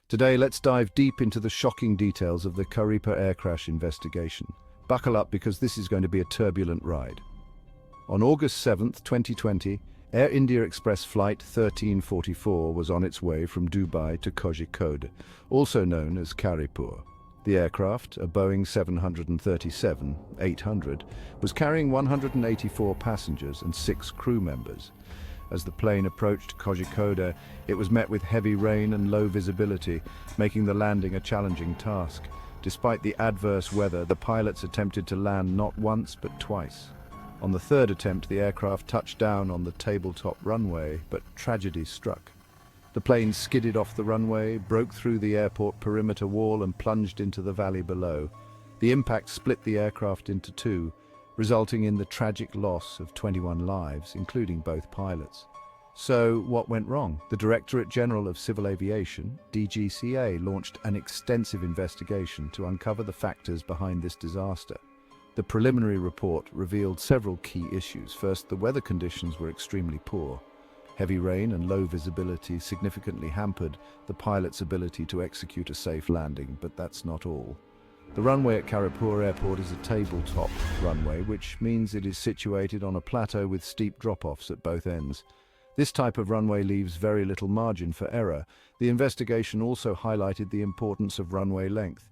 Today, let's dive deep into the shocking details of the Karipur air crash investigation. Buckle up because this is going to be a turbulent ride. On August 7th, 2020, Air India Express Flight 1344 was on its way from Dubai to Kozhikode, also known as Karipur. The aircraft, a Boeing 737-800, was carrying 184 passengers and 6 crew members. As the plane approached Kozhikode, it was met with heavy rain and low visibility, making the landing a challenging task. Despite the adverse weather, the pilots attempted to land not once but twice. On the third attempt, the aircraft touched down on the tabletop runway, but tragedy struck. The plane skidded off the runway, broke through the airport perimeter wall and plunged into the valley below. The impact split the aircraft into two, resulting in the tragic loss of 21 lives, including both pilots. So, what went wrong? The Directorate General of Civil Aviation, DGCA, launched an extensive investigation to uncover the factors behind this disaster. The preliminary report revealed several key issues. First, the weather conditions were extremely poor. Heavy rain and low visibility significantly hampered the pilot's ability to execute a safe landing, but that's not all. The runway at Karipur Airport is a tabletop runway, which means it is situated on a plateau with steep drop-offs at both ends. This type of runway leaves very little margin for error. The investigation also highlighted the importance of runway length.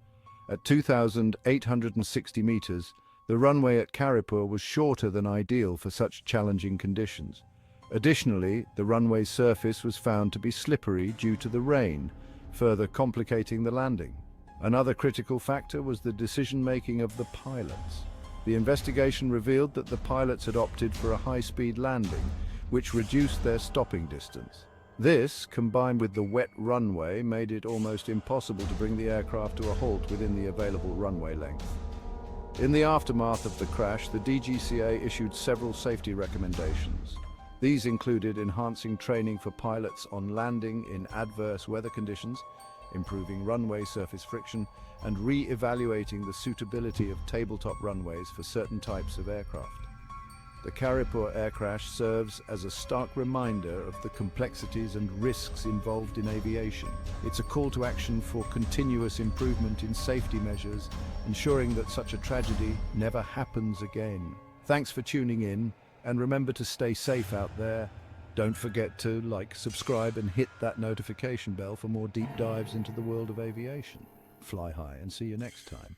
At 2,860 meters, the runway at Karipur was shorter than ideal for such challenging conditions. Additionally, the runway's surface was found to be slippery due to the rain, further complicating the landing. Another critical factor was the decision-making of the pilots. The investigation revealed that the pilots had opted for a high-speed landing, which reduced their stopping distance. This, combined with the wet runway, made it almost impossible to bring the aircraft to a halt within the available runway length. In the aftermath of the crash, the DGCA issued several safety recommendations. These included enhancing training for pilots on landing in adverse weather conditions, improving runway surface friction, and re-evaluating the suitability of tabletop runways for certain types of aircraft. The Karipur air crash serves as a stark reminder of the complexities and risks involved in aviation. It's a call to action for continuous improvement in safety measures, ensuring that such a tragedy never happens again. Thanks for tuning in, and remember to stay safe out there. Don't forget to like, subscribe, and hit that notification bell for more deep dives into the world of aviation. Fly high and see you next time.